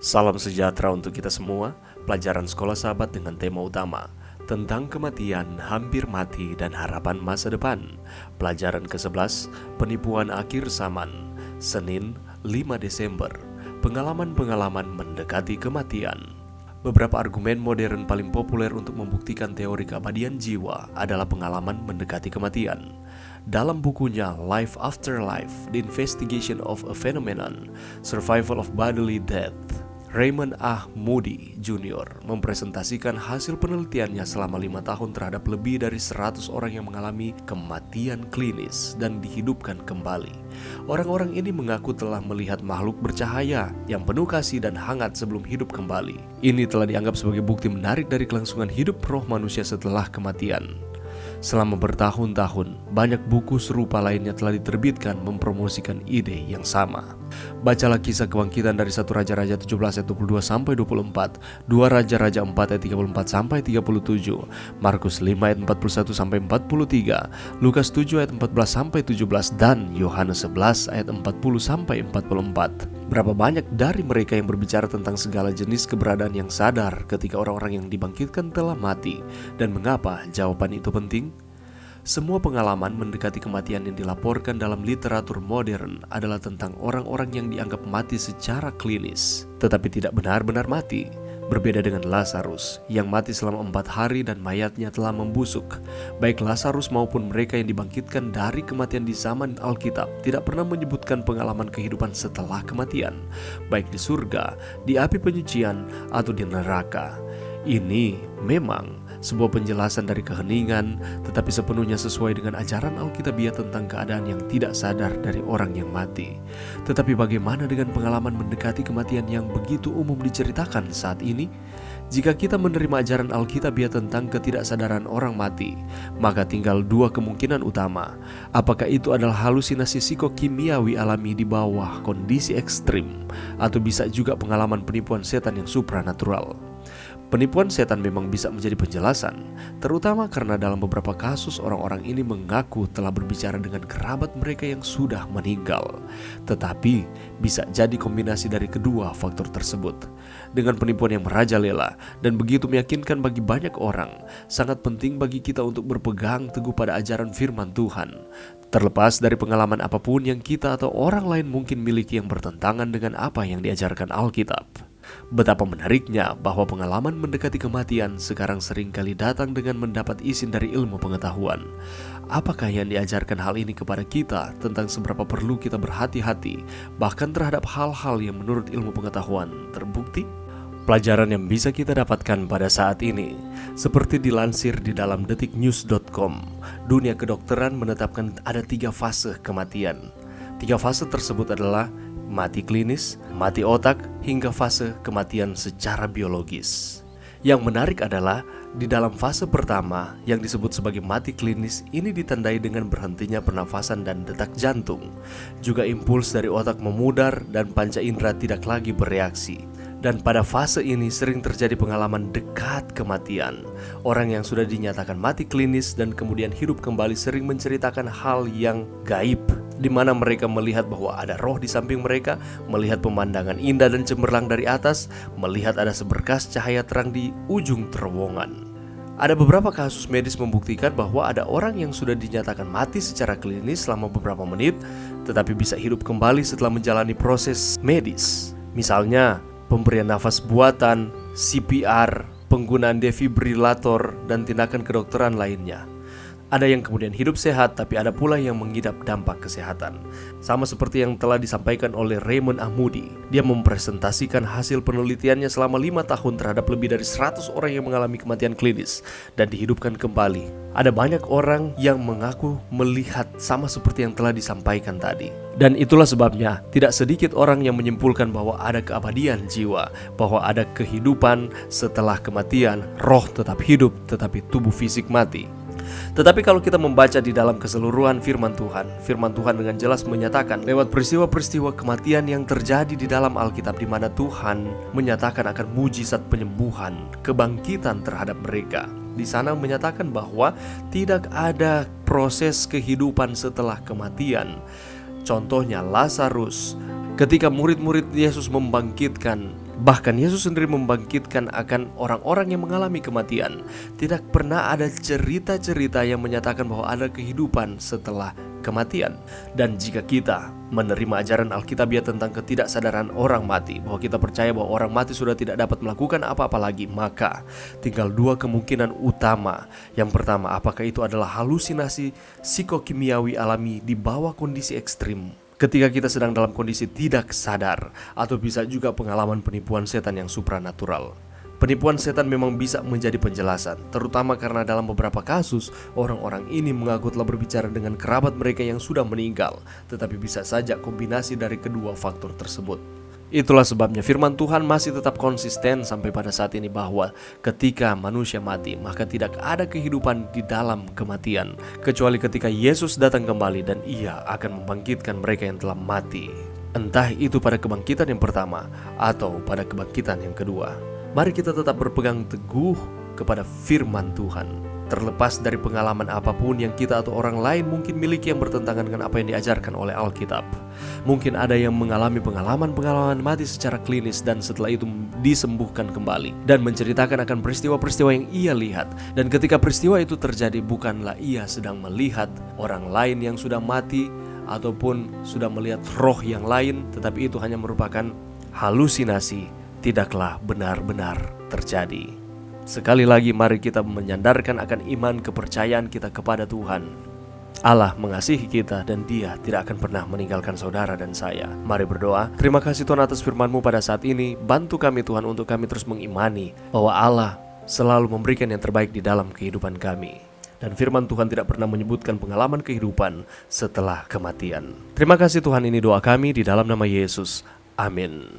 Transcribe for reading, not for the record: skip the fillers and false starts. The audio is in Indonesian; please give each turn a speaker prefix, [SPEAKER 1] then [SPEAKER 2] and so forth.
[SPEAKER 1] Salam sejahtera untuk kita semua. Pelajaran Sekolah Sahabat dengan tema utama tentang kematian, hampir mati, dan harapan masa depan. Pelajaran ke-11, penipuan akhir zaman. Senin, 5 Desember. Pengalaman-pengalaman mendekati kematian. Beberapa argumen modern paling populer untuk membuktikan teori keabadian jiwa adalah pengalaman mendekati kematian. Dalam bukunya Life After Life, The Investigation of a Phenomenon, Survival of Bodily Death, Raymond A. Moody Jr. mempresentasikan hasil penelitiannya selama 5 tahun terhadap lebih dari 100 orang yang mengalami kematian klinis dan dihidupkan kembali. Orang-orang ini mengaku telah melihat makhluk bercahaya yang penuh kasih dan hangat sebelum hidup kembali. Ini telah dianggap sebagai bukti menarik dari kelangsungan hidup roh manusia setelah kematian. Selama bertahun-tahun, banyak buku serupa lainnya telah diterbitkan mempromosikan ide yang sama. Bacalah kisah kebangkitan dari 1 Raja-Raja 17 ayat 22 sampai 24, 2 Raja-Raja 4 ayat 34 sampai 37, Markus 5 ayat 41 sampai 43, Lukas 7 ayat 14 sampai 17, dan Yohanes 11 ayat 40 sampai 44. Berapa banyak dari mereka yang berbicara tentang segala jenis keberadaan yang sadar ketika orang-orang yang dibangkitkan telah mati, dan mengapa jawaban itu penting? Semua pengalaman mendekati kematian yang dilaporkan dalam literatur modern adalah tentang orang-orang yang dianggap mati secara klinis, tetapi tidak benar-benar mati. Berbeda dengan Lazarus yang mati selama 4 hari dan mayatnya telah membusuk. Baik Lazarus maupun mereka yang dibangkitkan dari kematian di zaman Alkitab tidak pernah menyebutkan pengalaman kehidupan setelah kematian, baik di surga, di api penyucian, atau di neraka. Ini memang sebuah penjelasan dari keheningan, tetapi sepenuhnya sesuai dengan ajaran Alkitabiah tentang keadaan yang tidak sadar dari orang yang mati. Tetapi bagaimana dengan pengalaman mendekati kematian yang begitu umum diceritakan saat ini? Jika kita menerima ajaran Alkitabiah tentang ketidaksadaran orang mati, maka tinggal 2 kemungkinan utama. Apakah itu adalah halusinasi psikokimiawi alami di bawah kondisi ekstrim, atau bisa juga pengalaman penipuan setan yang supranatural. Penipuan setan memang bisa menjadi penjelasan, terutama karena dalam beberapa kasus orang-orang ini mengaku telah berbicara dengan kerabat mereka yang sudah meninggal. Tetapi bisa jadi kombinasi dari kedua faktor tersebut. Dengan penipuan yang merajalela dan begitu meyakinkan bagi banyak orang, sangat penting bagi kita untuk berpegang teguh pada ajaran firman Tuhan. Terlepas dari pengalaman apapun yang kita atau orang lain mungkin miliki yang bertentangan dengan apa yang diajarkan Alkitab. Betapa menariknya bahwa pengalaman mendekati kematian sekarang seringkali datang dengan mendapat izin dari ilmu pengetahuan. Apakah yang diajarkan hal ini kepada kita tentang seberapa perlu kita berhati-hati, bahkan terhadap hal-hal yang menurut ilmu pengetahuan terbukti? Pelajaran yang bisa kita dapatkan pada saat ini, seperti dilansir di dalam detiknews.com, dunia kedokteran menetapkan ada 3 fase kematian. 3 fase tersebut adalah mati klinis, mati otak, hingga fase kematian secara biologis. Yang menarik adalah di dalam fase pertama yang disebut sebagai mati klinis ini ditandai dengan berhentinya pernafasan dan detak jantung. Juga impuls dari otak memudar dan panca indera tidak lagi bereaksi. Dan pada fase ini sering terjadi pengalaman dekat kematian. Orang yang sudah dinyatakan mati klinis dan kemudian hidup kembali sering menceritakan hal yang gaib, di mana mereka melihat bahwa ada roh di samping mereka, melihat pemandangan indah dan cemerlang dari atas, melihat ada seberkas cahaya terang di ujung terowongan. Ada beberapa kasus medis membuktikan bahwa ada orang yang sudah dinyatakan mati secara klinis selama beberapa menit, tetapi bisa hidup kembali setelah menjalani proses medis. Misalnya, pemberian nafas buatan, CPR, penggunaan defibrilator, dan tindakan kedokteran lainnya. Ada yang kemudian hidup sehat, tapi ada pula yang mengidap dampak kesehatan. Sama seperti yang telah disampaikan oleh Raymond A. Moody, dia mempresentasikan hasil penelitiannya selama 5 tahun terhadap lebih dari 100 orang yang mengalami kematian klinis dan dihidupkan kembali. Ada banyak orang yang mengaku melihat sama seperti yang telah disampaikan tadi. Dan itulah sebabnya tidak sedikit orang yang menyimpulkan bahwa ada keabadian jiwa, bahwa ada kehidupan setelah kematian, roh tetap hidup tetapi tubuh fisik mati. Tetapi kalau kita membaca di dalam keseluruhan firman Tuhan dengan jelas menyatakan lewat peristiwa-peristiwa kematian yang terjadi di dalam Alkitab, di mana Tuhan menyatakan akan mujizat penyembuhan, kebangkitan terhadap mereka. Di sana menyatakan bahwa tidak ada proses kehidupan setelah kematian. Contohnya Lazarus, ketika murid-murid Yesus membangkitkan Bahkan Yesus sendiri membangkitkan akan orang-orang yang mengalami kematian. Tidak pernah ada cerita-cerita yang menyatakan bahwa ada kehidupan setelah kematian. Dan jika kita menerima ajaran Alkitabiah tentang ketidaksadaran orang mati, bahwa kita percaya bahwa orang mati sudah tidak dapat melakukan apa-apa lagi, maka tinggal dua kemungkinan utama. Yang pertama, apakah itu adalah halusinasi psikokimiawi alami di bawah kondisi ekstrim ketika kita sedang dalam kondisi tidak sadar, atau bisa juga pengalaman penipuan setan yang supranatural. Penipuan setan memang bisa menjadi penjelasan, terutama karena dalam beberapa kasus orang-orang ini mengaku telah berbicara dengan kerabat mereka yang sudah meninggal, tetapi bisa saja kombinasi dari kedua faktor tersebut. Itulah sebabnya firman Tuhan masih tetap konsisten sampai pada saat ini, bahwa ketika manusia mati, maka tidak ada kehidupan di dalam kematian, kecuali ketika Yesus datang kembali dan Ia akan membangkitkan mereka yang telah mati. Entah itu pada kebangkitan yang pertama atau pada kebangkitan yang kedua. Mari kita tetap berpegang teguh kepada firman Tuhan. Terlepas dari pengalaman apapun yang kita atau orang lain mungkin miliki yang bertentangan dengan apa yang diajarkan oleh Alkitab. Mungkin ada yang mengalami pengalaman mati secara klinis dan setelah itu disembuhkan kembali, dan menceritakan akan peristiwa-peristiwa yang ia lihat. Dan ketika peristiwa itu terjadi, bukanlah ia sedang melihat orang lain yang sudah mati ataupun sudah melihat roh yang lain, tetapi itu hanya merupakan halusinasi, tidaklah benar-benar terjadi. Sekali lagi, mari kita menyandarkan akan iman kepercayaan kita kepada Tuhan. Allah mengasihi kita dan Dia tidak akan pernah meninggalkan saudara dan saya. Mari berdoa. Terima kasih Tuhan atas firman-Mu pada saat ini. Bantu kami Tuhan untuk kami terus mengimani bahwa Allah selalu memberikan yang terbaik di dalam kehidupan kami. Dan firman Tuhan tidak pernah menyebutkan pengalaman kehidupan setelah kematian. Terima kasih Tuhan, ini doa kami di dalam nama Yesus. Amin.